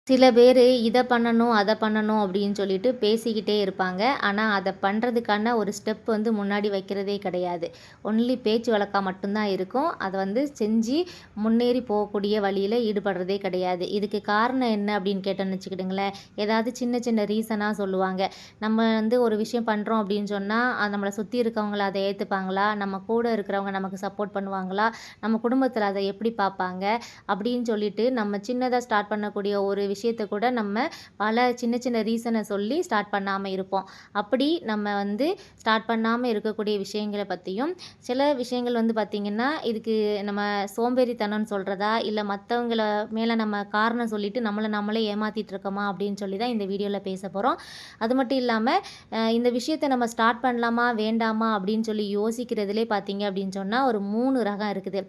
சில பேர் இதை பண்ணணும் அதை பண்ணணும் அப்படின்னு சொல்லிட்டு பேசிக்கிட்டே இருப்பாங்க. ஆனால் அதை பண்ணுறதுக்கான ஒரு ஸ்டெப் வந்து முன்னாடி வைக்கிறதே கிடையாது. ஒன்லி பேச்சு வழக்கா மட்டும்தான் இருக்கும். அதை வந்து செஞ்சு முன்னேறி போகக்கூடிய வழியில் ஈடுபடுறதே கிடையாது. இதுக்கு காரணம் என்ன அப்படின்னு கேட்டோன்னு வச்சுக்கிடுங்களேன், ஏதாவது சின்ன சின்ன ரீசனாக சொல்லுவாங்க. நம்ம வந்து ஒரு விஷயம் பண்ணுறோம் அப்படின்னு சொன்னால் நம்மளை சுற்றி இருக்கவங்கள அதை ஏற்றுப்பாங்களா, நம்ம கூட இருக்கிறவங்க நமக்கு சப்போர்ட் பண்ணுவாங்களா, நம்ம குடும்பத்தில் அதை எப்படி பார்ப்பாங்க அப்படின்னு சொல்லிட்டு நம்ம சின்னதாக ஸ்டார்ட் பண்ணக்கூடிய ஒரு விஷயத்தை கூட நம்ம பல சின்ன சின்ன ரீசனை சொல்லி ஸ்டார்ட் பண்ணாமல் இருப்போம். அப்படி நம்ம வந்து ஸ்டார்ட் பண்ணாமல் இருக்கக்கூடிய விஷயங்களை பற்றியும் சில விஷயங்கள் வந்து பார்த்திங்கன்னா, இதுக்கு நம்ம சோம்பேறித்தனம்னு சொல்கிறதா, இல்லை மற்றவங்கள மேலே நம்ம காரணம் சொல்லிட்டு நம்மளே ஏமாற்றிட்டு இருக்கோமா அப்படின்னு சொல்லி தான் இந்த வீடியோவில் பேச போகிறோம். அது மட்டும் இல்லாமல் இந்த விஷயத்தை நம்ம ஸ்டார்ட் பண்ணலாமா வேண்டாமா அப்படின்னு சொல்லி யோசிக்கிறதுலே பார்த்தீங்க அப்படின்னு சொன்னால் ஒரு 3 ரகம் இருக்குது.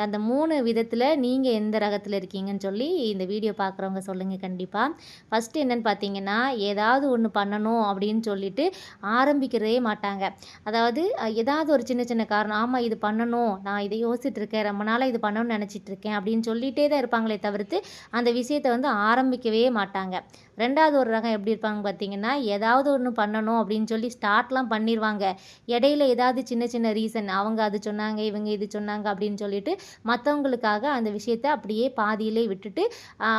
அந்த 3 விதத்தில் நீங்கள் எந்த ரகத்தில் இருக்கீங்கன்னு சொல்லி இந்த வீடியோ பார்க்குறவங்க சொல்லுங்கள். கண்டிப்பாக ஃபஸ்ட்டு என்னென்னு பார்த்தீங்கன்னா, ஏதாவது ஒன்று பண்ணணும் அப்படின்னு சொல்லிட்டு ஆரம்பிக்கிறதே மாட்டாங்க. அதாவது ஏதாவது ஒரு சின்ன சின்ன காரணம், ஆமாம் இது பண்ணணும், நான் இதை யோசிச்சுட்டு இருக்கேன், ரொம்ப நாளாக இது பண்ணணும்னு நினச்சிட்டு இருக்கேன் அப்படின்னு சொல்லிகிட்டே தான் இருப்பாங்களே தவிர்த்து அந்த விஷயத்தை வந்து ஆரம்பிக்கவே மாட்டாங்க. ரெண்டாவது ஒரு ரகம் எப்படி இருப்பாங்க பார்த்தீங்கன்னா, ஏதாவது ஒன்று பண்ணணும் அப்படின்னு சொல்லி ஸ்டார்ட்லாம் பண்ணிடுவாங்க. இடையில ஏதாவது சின்ன சின்ன ரீசன், அவங்க அது சொன்னாங்க, இவங்க இது சொன்னாங்க அப்படின்னு சொல்லிட்டு மற்றவங்களுக்காக அந்த விஷயத்தை அப்படியே பாதியிலே விட்டுட்டு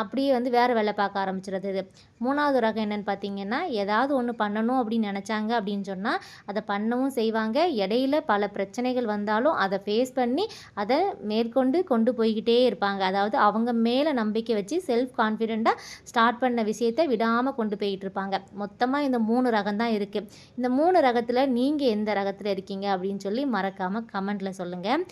அப்படியே வந்து வேறு வேலை பார்க்க ஆரம்பிச்சிடுறது. மூணாவது ரகம் என்னென்னு பார்த்தீங்கன்னா, ஏதாவது ஒன்று பண்ணணும் அப்படின்னு நினச்சாங்க அப்படின்னு சொன்னால் அதை பண்ணவும் செய்வாங்க. இடையில பல பிரச்சனைகள் வந்தாலும் அதை ஃபேஸ் பண்ணி அதை மேற்கொண்டு கொண்டு போய்கிட்டே இருப்பாங்க. அதாவது அவங்க மேலே நம்பிக்கை வச்சு செல்ஃப் கான்ஃபிடெண்ட்டாக ஸ்டார்ட் பண்ண விஷயத்தை விடாமல் கொண்டு போய்கிட்டு இருப்பாங்க. மொத்தமாக இந்த 3 ரகம் தான் இருக்குது. இந்த 3 ரகத்தில் நீங்கள் எந்த ரகத்தில் இருக்கீங்க அப்படின்னு சொல்லி மறக்காமல் கமெண்ட்டில் சொல்லுங்கள்.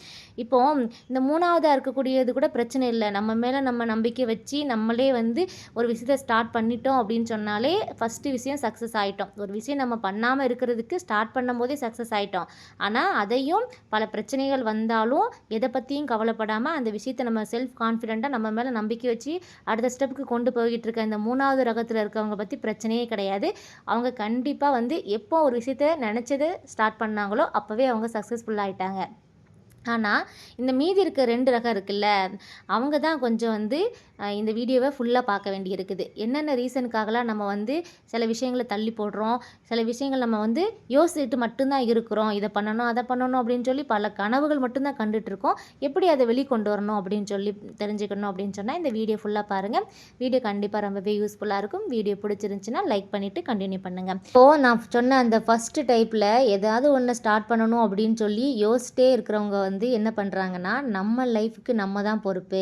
இப்போது இந்த 3வதாக இருக்கக்கூடியது கூட பிரச்சனை இல்லை. நம்ம மேலே நம்ம நம்பிக்கை வச்சு நம்மளே வந்து ஒரு விஷயத்தை ஸ்டார்ட் பண்ணிட்டோம் அப்படின்னு சொன்னாலே ஃபஸ்ட்டு விஷயம் சக்ஸஸ் ஆகிட்டோம். ஒரு விஷயம் நம்ம பண்ணாமல் இருக்கிறதுக்கு ஸ்டார்ட் பண்ணும் போதே சக்ஸஸ் ஆகிட்டோம். ஆனால் அதையும் பல பிரச்சனைகள் வந்தாலும் எதை பற்றியும் கவலைப்படாமல் அந்த விஷயத்தை நம்ம செல்ஃப் கான்ஃபிடெண்ட்டாக நம்ம மேலே நம்பிக்கை வச்சு அடுத்த ஸ்டெப்புக்கு கொண்டு போய்கிட்டு இருக்க இந்த 3வது ரகத்தில் இருக்கவங்க பற்றி பிரச்சனையே கிடையாது. அவங்க கண்டிப்பாக வந்து எப்போ ஒரு விஷயத்தை நினச்சதை ஸ்டார்ட் பண்ணாங்களோ அப்போவே அவங்க சக்ஸஸ்ஃபுல் ஆகிட்டாங்க. ஆனால் இந்த மீதி இருக்க 2 ரகம் இருக்குல்ல, அவங்க தான் கொஞ்சம் வந்து இந்த வீடியோவை ஃபுல்லாக பார்க்க வேண்டி இருக்குது. என்னென்ன ரீசனுக்காகலாம் நம்ம வந்து சில விஷயங்களை தள்ளி போடுறோம், சில விஷயங்கள் நம்ம வந்து யோசிச்சுட்டு மட்டும்தான் இருக்கிறோம், இதை பண்ணணும் அதை பண்ணணும் அப்படின்னு சொல்லி பல கனவுகள் மட்டும்தான் கண்டுட்ருக்கோம். எப்படி அதை வெளிக்கொண்டு வரணும் அப்படின்னு சொல்லி தெரிஞ்சுக்கணும் அப்படின்னு சொன்னால் இந்த வீடியோ ஃபுல்லாக பாருங்கள். வீடியோ கண்டிப்பாக ரொம்பவே யூஸ்ஃபுல்லாக இருக்கும். வீடியோ பிடிச்சிருந்துச்சின்னா லைக் பண்ணிவிட்டு கண்டினியூ பண்ணுங்கள். இப்போது நான் சொன்ன அந்த ஃபஸ்ட்டு டைப்பில் ஏதாவது ஒன்று ஸ்டார்ட் பண்ணணும் அப்படின்னு சொல்லி யோசிச்சிட்டே இருக்கிறவங்க வந்து என்ன பண்ணுறாங்கன்னா, நம்ம லைஃபுக்கு நம்ம தான் பொறுப்பு,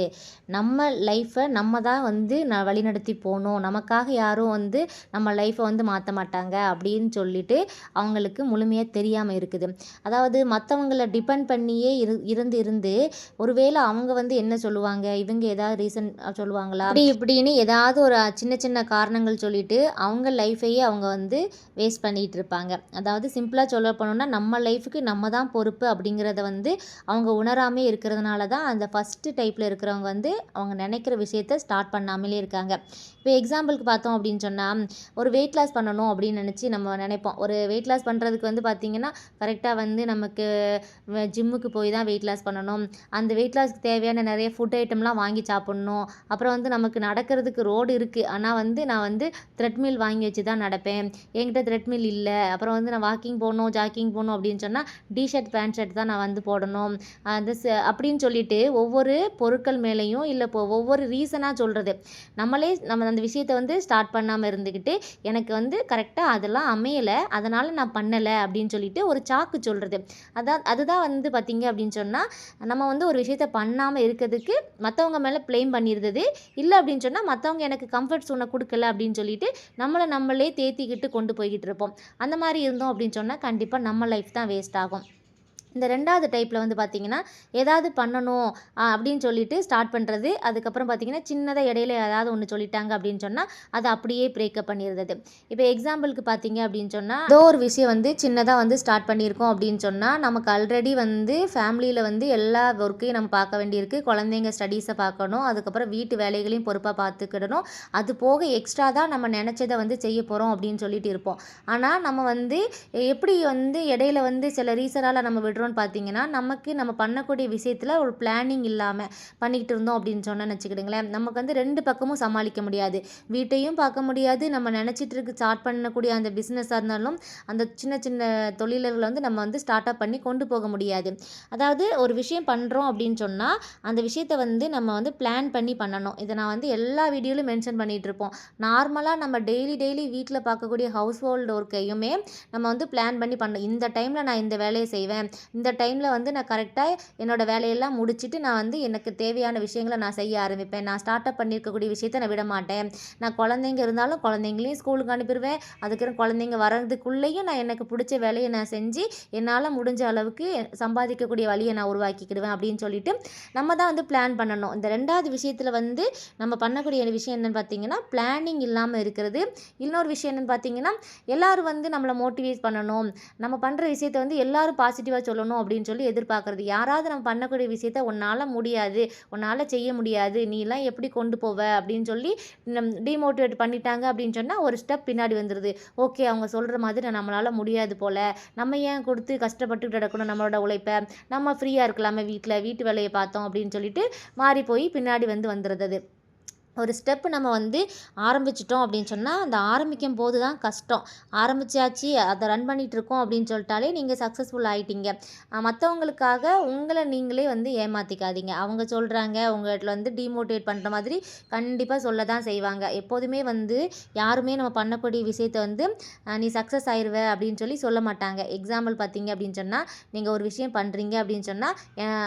நம்ம லைஃப்பை நம்ம தான் வந்து வழிநடத்தி போகணும், நமக்காக யாரும் வந்து நம்ம லைஃப்பை வந்து மாற்ற மாட்டாங்க அப்படின்னு சொல்லிட்டு அவங்களுக்கு முழுமையாக தெரியாமல் இருக்குது. அதாவது மற்றவங்கள டிபெண்ட் பண்ணியே இருந்து ஒருவேளை அவங்க வந்து என்ன சொல்லுவாங்க, இவங்க ஏதாவது ரீசன் சொல்லுவாங்களா இப்படின்னு ஏதாவது ஒரு சின்ன சின்ன காரணங்கள் சொல்லிட்டு அவங்க லைஃப்பையே அவங்க வந்து வேஸ்ட் பண்ணிகிட்டு இருப்பாங்க. அதாவது சிம்பிளாக சொல்ல போனோம்னா நம்ம லைஃபுக்கு நம்ம தான் பொறுப்பு அப்படிங்கிறத வந்து அவங்க உணராமே இருக்கிறதுனால தான் அந்த ஃபஸ்ட்டு டைப்பில் இருக்கிறவங்க வந்து அவங்க நினைக்கிற விஷயத்தை ஸ்டார்ட் பண்ணாமலே இருக்காங்க. இப்போ எக்ஸாம்பிளுக்கு பார்த்தோம் அப்படின்னு சொன்னால், ஒரு வெயிட் லாஸ் பண்ணணும் அப்படின்னு நினச்சி நம்ம நினைப்போம். ஒரு வெயிட் லாஸ் பண்ணுறதுக்கு வந்து பார்த்திங்கன்னா கரெக்டாக வந்து நமக்கு ஜிம்முக்கு போய் தான் வெயிட் லாஸ் பண்ணணும், அந்த வெயிட் லாஸ்க்கு தேவையான நிறைய ஃபுட் ஐட்டம்லாம் வாங்கி சாப்பிட்ணும், அப்புறம் வந்து நமக்கு நடக்கிறதுக்கு ரோடு இருக்குது, ஆனால் வந்து நான் வந்து த்ரெட்மில் வாங்கி வச்சு தான் நடப்பேன், என்கிட்ட த்ரெட்மில் இல்லை, அப்புறம் வந்து நான் வாக்கிங் போகணும் ஜாக்கிங் போகணும் அப்படின்னு சொன்னால் டிஷர்ட் பேண்ட் ஷர்ட் தான் நான் வந்து போடணும் அந்த அப்படின்னு சொல்லிட்டு ஒவ்வொரு பொருட்கள் மேலேயும் இல்லை இப்போ ஒவ்வொரு ரீசனாக சொல்கிறது. நம்ம அந்த விஷயத்தை வந்து ஸ்டார்ட் பண்ணாமல் இருந்துக்கிட்டு எனக்கு வந்து கரெக்டாக அதெல்லாம் அமையலை அதனால் நான் பண்ணலை அப்படின்னு சொல்லிட்டு ஒரு சாக்கு சொல்கிறது. அதுதான் வந்து பார்த்திங்க அப்படின்னு சொன்னால் நம்ம வந்து ஒரு விஷயத்தை பண்ணாமல் இருக்கிறதுக்கு மற்றவங்க மேலே ப்ளேம் பண்ணிடுறது. இல்லை அப்படின்னு சொன்னால் மற்றவங்க எனக்கு கம்ஃபர்ட் ஜோனை கொடுக்கல அப்படின்னு சொல்லிட்டு நம்மளே தேத்திக்கிட்டு கொண்டு போய்கிட்டு இருப்போம். அந்த மாதிரி இருந்தோம் அப்படின்னு சொன்னால் கண்டிப்பாக நம்ம லைஃப் தான் வேஸ்ட் ஆகும். இந்த 2வது டைப்பில் வந்து பார்த்திங்கன்னா, ஏதாவது பண்ணணும் அப்படின்னு சொல்லிட்டு ஸ்டார்ட் பண்ணுறது. அதுக்கப்புறம் பார்த்திங்கன்னா சின்னதாக இடையில ஏதாவது ஒன்று சொல்லிட்டாங்க அப்படின்னு சொன்னால் அதை அப்படியே பிரேக்கப் பண்ணிடுறது. இப்போ எக்ஸாம்பிளுக்கு பார்த்திங்க அப்படின்னு சொன்னால், ஏதோ ஒரு விஷயம் வந்து சின்னதாக வந்து ஸ்டார்ட் பண்ணியிருக்கோம் அப்படின்னு சொன்னால் நமக்கு ஆல்ரெடி வந்து ஃபேமிலியில் வந்து எல்லா ஒர்க்கையும் நம்ம பார்க்க வேண்டியிருக்கு. குழந்தைங்க ஸ்டடீஸை பார்க்கணும், அதுக்கப்புறம் வீட்டு வேலைகளையும் பொறுப்பாக பார்த்துக்கிடணும், அது போக எக்ஸ்ட்ரா தான் நம்ம நினச்சதை வந்து செய்ய போகிறோம் அப்படின்னு சொல்லிட்டு இருப்போம். ஆனால் நம்ம வந்து எப்படி வந்து இடையில வந்து சில ரீசனால் நம்ம விடுறோம் பண்ணுறோன்னு பார்த்தீங்கன்னா, நம்ம பண்ணக்கூடிய விஷயத்தில் ஒரு பிளானிங் இல்லாமல் பண்ணிக்கிட்டு இருந்தோம் அப்படின்னு சொன்னோன்னு வச்சுக்கிடுங்களேன், நமக்கு வந்து 2 பக்கமும் சமாளிக்க முடியாது. வீட்டையும் பார்க்க முடியாது, நம்ம நினச்சிட்டு ஸ்டார்ட் பண்ணக்கூடிய அந்த பிஸ்னஸாக இருந்தாலும், அந்த சின்ன சின்ன தொழில்களை வந்து நம்ம வந்து ஸ்டார்ட் அப் பண்ணி கொண்டு போக முடியாது. அதாவது ஒரு விஷயம் பண்ணுறோம் அப்படின்னு சொன்னால், அந்த விஷயத்தை வந்து நம்ம வந்து பிளான் பண்ணி பண்ணணும். இதை நான் வந்து எல்லா வீடியோலையும் மென்ஷன் பண்ணிகிட்டு இருப்போம். நார்மலாக நம்ம டெய்லி டெய்லி வீட்டில் பார்க்கக்கூடிய ஹவுஸ் ஹோல்டு ஒர்க்கையுமே நம்ம வந்து பிளான் பண்ணி பண்ணணும். இந்த டைமில் நான் இந்த வேலையை செய்வேன், இந்த டைமில் வந்து நான் கரெக்டாக என்னோடய வேலையெல்லாம் முடிச்சுட்டு நான் வந்து எனக்கு தேவையான விஷயங்களை நான் செய்ய ஆரம்பிப்பேன். நான் ஸ்டார்ட் அப் பண்ணியிருக்கக்கூடிய விஷயத்தை நான் விட மாட்டேன். நான் குழந்தைங்க இருந்தாலும் குழந்தைங்களையும் ஸ்கூலுக்கு அனுப்பிடுவேன். அதுக்கப்புறம் குழந்தைங்க வர்றதுக்குள்ளேயும் நான் எனக்கு பிடிச்ச வேலையை நான் செஞ்சு என்னால் முடிஞ்ச அளவுக்கு சம்பாதிக்கக்கூடிய வழியை நான் உருவாக்கிக்கிடுவேன் அப்படின்னு சொல்லிட்டு நம்ம தான் வந்து பிளான் பண்ணணும். இந்த 2வது விஷயத்தில் வந்து நம்ம பண்ணக்கூடிய விஷயம் என்னென்னு பார்த்தீங்கன்னா, பிளானிங் இல்லாமல் இருக்கிறது. இன்னொரு விஷயம் என்னென்னு பார்த்தீங்கன்னா, எல்லோரும் வந்து நம்மளை மோட்டிவேட் பண்ணணும், நம்ம பண்ணுற விஷயத்தை வந்து எல்லோரும் பாசிட்டிவாக சொல்லணும் அப்படின்னு சொல்லி எதிர்பார்க்குறது. யாராவது நம்ம பண்ணக்கூடிய விஷயத்த உன்னால் முடியாது, உன்னால் செய்ய முடியாது, நீலாம் எப்படி கொண்டு போவ அப்படின்னு சொல்லி டிமோட்டிவேட் பண்ணிட்டாங்க அப்படின்னு சொன்னால் ஒரு ஸ்டெப் பின்னாடி வந்துடுது. ஓகே, அவங்க சொல்கிற மாதிரி நம்மளால் முடியாது போல், நம்ம ஏன் கொடுத்து கஷ்டப்பட்டு கிடக்கணும் நம்மளோட உழைப்பை, நம்ம ஃப்ரீயாக இருக்கலாமே வீட்டு வேலையை பார்த்தோம் அப்படின்னு சொல்லிட்டு மாறி போய் பின்னாடி வந்துடுறது. ஒரு ஸ்டெப்பு நம்ம வந்து ஆரம்பிச்சிட்டோம் அப்படின்னு சொன்னால், அந்த ஆரம்பிக்கும் போது தான் கஷ்டம். ஆரம்பிச்சாச்சு, அதை ரன் பண்ணிகிட்ருக்கோம் அப்படின்னு சொல்லிட்டாலே நீங்கள் சக்ஸஸ்ஃபுல் ஆகிட்டீங்க. மற்றவங்களுக்காக உங்களை நீங்களே வந்து ஏமாற்றிக்காதீங்க. அவங்க சொல்கிறாங்க, உங்களை வந்து டிமோட்டிவேட் பண்ணுற மாதிரி கண்டிப்பாக சொல்ல தான் செய்வாங்க. எப்போதுமே வந்து யாருமே நம்ம பண்ணக்கூடிய விஷயத்தை வந்து நீ சக்ஸஸ் ஆயிடுவ அப்படின்னு சொல்லி சொல்ல மாட்டாங்க. எக்ஸாம்பிள் பார்த்தீங்க அப்படின்னு சொன்னால், நீங்கள் ஒரு விஷயம் பண்ணுறீங்க அப்படின்னு சொன்னால்,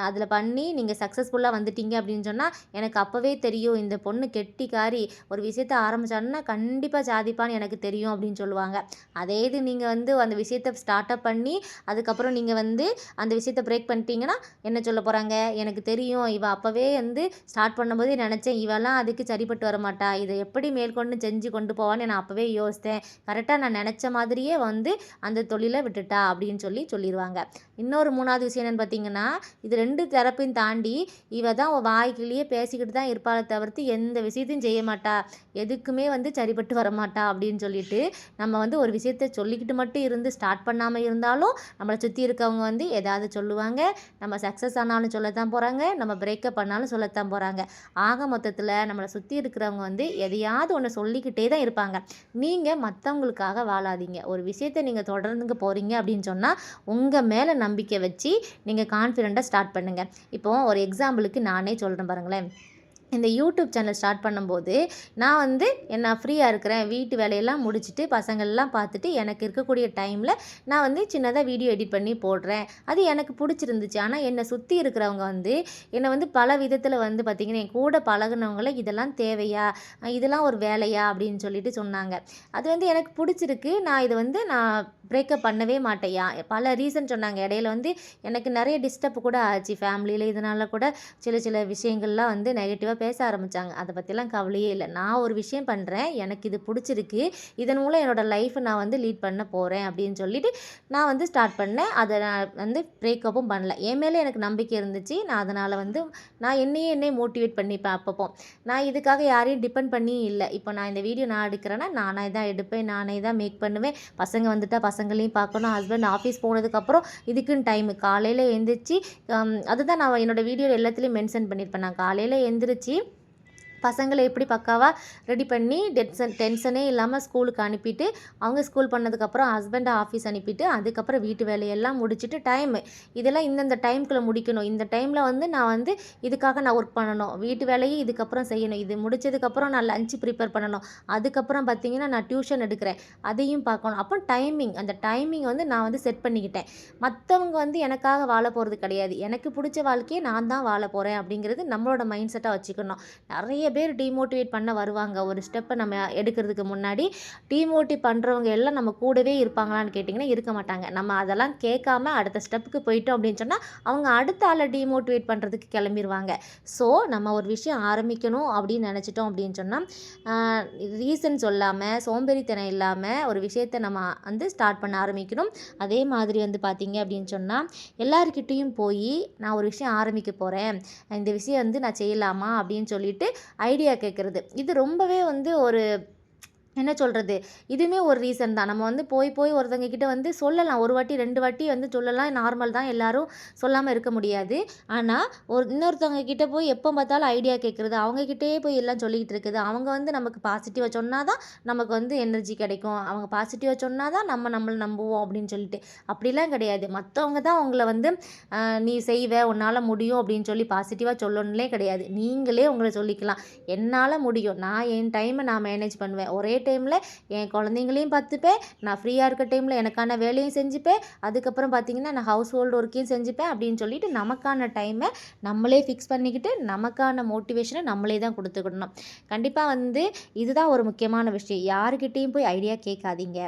அதில் பண்ணி நீங்கள் சக்ஸஸ்ஃபுல்லாக வந்துட்டீங்க அப்படின்னு சொன்னால், எனக்கு அப்போவே தெரியும் இந்த பொண்ணு கெட்டிக்காரி, ஒரு விஷயத்த ஆரம்பிச்சான்னா கண்டிப்பாக சாதிப்பான்னு எனக்கு தெரியும் அப்படின்னு சொல்லுவாங்க. அதே இது நீங்கள் வந்து அந்த விஷயத்தை ஸ்டார்ட் அப் பண்ணி அதுக்கப்புறம் நீங்கள் வந்து அந்த விஷயத்தை பிரேக் பண்ணிட்டீங்கன்னா என்ன சொல்ல போகிறாங்க, எனக்கு தெரியும் இவ அப்போவே வந்து ஸ்டார்ட் பண்ணும்போதே நினச்சேன், இவெல்லாம் அதுக்கு சரிப்பட்டு வரமாட்டா, இதை எப்படி மேற்கொண்டு செஞ்சு கொண்டு போவான்னு நான் அப்போவே யோசித்தேன், கரெக்டாக நான் நினச்ச மாதிரியே வந்து அந்த தொழிலை விட்டுட்டா அப்படின்னு சொல்லிடுவாங்க. இன்னொரு 3வது விஷயம் என்னென்னு பார்த்தீங்கன்னா, இது 2 தரப்பையும் தாண்டி இவ தான் வாய்க்கிலேயே பேசிக்கிட்டு தான் இருப்பாளே தவிர்த்து எந்த விஷயத்தையும் செய்ய மாட்டா, எதுக்குமே வந்து சரிப்பட்டு வரமாட்டா அப்படின்னு சொல்லிட்டு நம்ம வந்து ஒரு விஷயத்த சொல்லிக்கிட்டு மட்டும் இருந்து ஸ்டார்ட் பண்ணாமல் இருந்தாலும் நம்மளை சுற்றி இருக்கவங்க வந்து ஏதாவது சொல்லுவாங்க. நம்ம சக்ஸஸ் ஆனாலும் சொல்லத்தான் போகிறாங்க, நம்ம பிரேக்கப் பண்ணாலும் சொல்லத்தான் போகிறாங்க. ஆக மொத்தத்தில் நம்மளை சுற்றி இருக்கிறவங்க வந்து எதையாவது ஒன்று சொல்லிக்கிட்டே தான் இருப்பாங்க. நீங்கள் மற்றவங்களுக்காக வாழாதீங்க. ஒரு விஷயத்தை நீங்கள் தொடர்ந்துங்க போகிறீங்க அப்படின்னு சொன்னால் உங்கள் மேலே நம்பிக்கை வச்சு நீங்கள் கான்ஃபிடெண்ட்டாக ஸ்டார்ட் பண்ணுங்கள். இப்போது ஒரு எக்ஸாம்பிளுக்கு நானே சொல்கிறேன் பாருங்களேன். இந்த யூடியூப் சேனல் ஸ்டார்ட் பண்ணும்போது நான் வந்து நான் ஃப்ரீயாக இருக்கிறேன், வீட்டு வேலையெல்லாம் முடிச்சுட்டு பசங்களெல்லாம் பார்த்துட்டு எனக்கு இருக்கக்கூடிய டைமில் நான் வந்து சின்னதாக வீடியோ எடிட் பண்ணி போடுறேன். அது எனக்கு பிடிச்சிருந்துச்சு. ஆனால் என்னை சுற்றி இருக்கிறவங்க வந்து என்னை வந்து பல விதத்தில் வந்து பார்த்திங்கன்னா என் கூட பழகுனவங்கள இதெல்லாம் தேவையா, இதெல்லாம் ஒரு வேலையா அப்படின்னு சொல்லிட்டு சொன்னாங்க. அது வந்து எனக்கு பிடிச்சிருக்கு, நான் இதை வந்து நான் பிரேக்கப் பண்ணவே மாட்டேயா, பல ரீசன் சொன்னாங்க. இடையில வந்து எனக்கு நிறைய டிஸ்டர்ப் கூட ஆச்சு ஃபேமிலியில். இதனால் கூட சில விஷயங்கள்லாம் வந்து நெகட்டிவாக பேச ஆரம்பித்தாங்க. அதை பற்றிலாம் கவலையே இல்லை. நான் ஒரு விஷயம் பண்ணுறேன், எனக்கு இது பிடிச்சிருக்கு, இதன் மூலம் என்னோடய லைஃப்பை நான் வந்து லீட் பண்ண போகிறேன் அப்படின்னு சொல்லிட்டு நான் வந்து ஸ்டார்ட் பண்ணேன். அதை நான் வந்து பிரேக்கப்பும் பண்ணல. என் மேலே எனக்கு நம்பிக்கை இருந்துச்சு. நான் அதனால் வந்து நான் என்னையே மோட்டிவேட் பண்ணிப்பேன். அப்பப்போ நான் இதுக்காக யாரையும் டிபெண்ட் பண்ணி இல்லை. இப்போ நான் இந்த வீடியோ நான் எடுக்கிறேன்னா நானே தான் எடுப்பேன், நானே தான் மேக் பண்ணுவேன். பசங்க வந்துட்டால் பசங்களையும் பார்க்கணும், ஹஸ்பண்ட் ஆஃபீஸ் போனதுக்கப்புறம் இதுக்குன்னு டைமு காலையில் எழுந்திரிச்சு அதுதான் நான் என்னோடய வீடியோ எல்லாத்துலேயும் மென்ஷன் பண்ணியிருப்பேன். நான் காலையில் எழுந்திரிச்சு பசங்களை எப்படி பக்காவாக ரெடி பண்ணி டென்ஷனே இல்லாமல் ஸ்கூலுக்கு அனுப்பிட்டு, அவங்க ஸ்கூல் பண்ணதுக்கப்புறம் ஹஸ்பண்டை ஆஃபீஸ் அனுப்பிட்டு, அதுக்கப்புறம் வீட்டு வேலையெல்லாம் முடிச்சுட்டு டைமு இதெல்லாம் இந்தந்த டைமுக்குள்ளே முடிக்கணும். இந்த டைமில் வந்து நான் வந்து இதுக்காக நான் ஒர்க் பண்ணணும், வீட்டு வேலையும் இதுக்கப்புறம் செய்யணும், இது முடிச்சதுக்கப்புறம் நான் லஞ்சு ப்ரிப்பேர் பண்ணணும், அதுக்கப்புறம் பார்த்திங்கன்னா நான் டியூஷன் எடுக்கிறேன், அதையும் பார்க்கணும். அப்போ அந்த டைமிங் வந்து நான் வந்து செட் பண்ணிக்கிட்டேன். மற்றவங்க வந்து எனக்காக வாழ போகிறது கிடையாது, எனக்கு பிடிச்ச வாழ்க்கையை நான் தான் வாழ போகிறேன் அப்படிங்கிறது நம்மளோட மைண்ட் செட்டாக வச்சுக்கணும். நிறைய பேர் டிமோட்டிவேட் பண்ண வருவாங்க. ஒரு ஸ்டெப்பை நம்ம எடுக்கிறதுக்கு முன்னாடி டிமோட்டிவேட் பண்ணுறவங்க எல்லாம் நம்ம கூடவே இருப்பாங்களான்னு கேட்டிங்கன்னா இருக்க மாட்டாங்க. நம்ம அதெல்லாம் கேட்காம அடுத்த ஸ்டெப்புக்கு போயிட்டோம் அப்படின்னு சொன்னால் அவங்க அடுத்த ஆளை டிமோட்டிவேட் பண்ணுறதுக்கு கிளம்பிடுவாங்க. ஸோ நம்ம ஒரு விஷயம் ஆரம்பிக்கணும் அப்படின்னு நினச்சிட்டோம் அப்படின்னு சொன்னால் ரீசன் சொல்லாமல் சோம்பேறித்தனம் இல்லாமல் ஒரு விஷயத்தை நம்ம வந்து ஸ்டார்ட் பண்ண ஆரம்பிக்கணும். அதே மாதிரி வந்து பார்த்திங்க அப்படின்னு சொன்னால் எல்லாருக்கிட்டேயும் போய் நான் ஒரு விஷயம் ஆரம்பிக்க போகிறேன், இந்த விஷயம் வந்து நான் செய்யலாமா அப்படின்னு சொல்லிட்டு ஐடியா கேட்குறது. இது ரொம்பவே வந்து ஒரு என்ன சொல்றது? இதுவுமே ஒரு ரீசன் தான். நம்ம வந்து போய் போய் ஒருத்தவங்க கிட்ட வந்து சொல்லலாம். 1 வாட்டி, 2 வாட்டி வந்து சொல்லலாம். நார்மல் தான். எல்லாரும் சொல்லாம இருக்க முடியாது. ஆனா, இன்னொருத்தவங்க கிட்ட போய் எப்ப பார்த்தாலும் ஐடியா கேட்கறது, அவங்க கிட்டயே போய் எல்லாம் சொல்லிக்கிட்டு இருக்குது. அவங்க வந்து நமக்கு பாசிட்டிவா சொன்னா தான் நமக்கு வந்து எனர்ஜி கிடைக்கும். அவங்க பாசிட்டிவா சொன்னா தான் நம்ம நம்மள நம்புவோம் அப்படின்னு சொல்லிட்டு. அப்படிலாம் கிடையாது. மத்தவங்க தான் உங்கள வந்து "நீ செய்வ, உன்னால முடியும்" அப்படின்னு சொல்லி பாசிட்டிவா சொல்லணும்லே கிடையாது. நீங்களே உங்கள சொல்லிக்கலாம். "என்னால முடியும். நான் என் டைம நான் மேனேஜ் பண்ணுவேன். ஒரே டைமில் என் குழந்தைங்களையும் பார்த்துப்பேன், நான் ஃப்ரீயாக இருக்க டைமில் எனக்கான வேலையும் செஞ்சுப்பேன், அதுக்கப்புறம் பார்த்தீங்கன்னா நான் ஹவுஸ் ஹோல்டு ஒர்க்கையும் செஞ்சுப்பேன் அப்படின்னு சொல்லிட்டு நமக்கான டைமை நம்மளே ஃபிக்ஸ் பண்ணிக்கிட்டு நமக்கான மோட்டிவேஷனை நம்மளே தான் கொடுத்துக்கிடணும். கண்டிப்பாக வந்து இதுதான் ஒரு முக்கியமான விஷயம். யாருக்கிட்டேயும் போய் ஐடியா கேட்காதீங்க.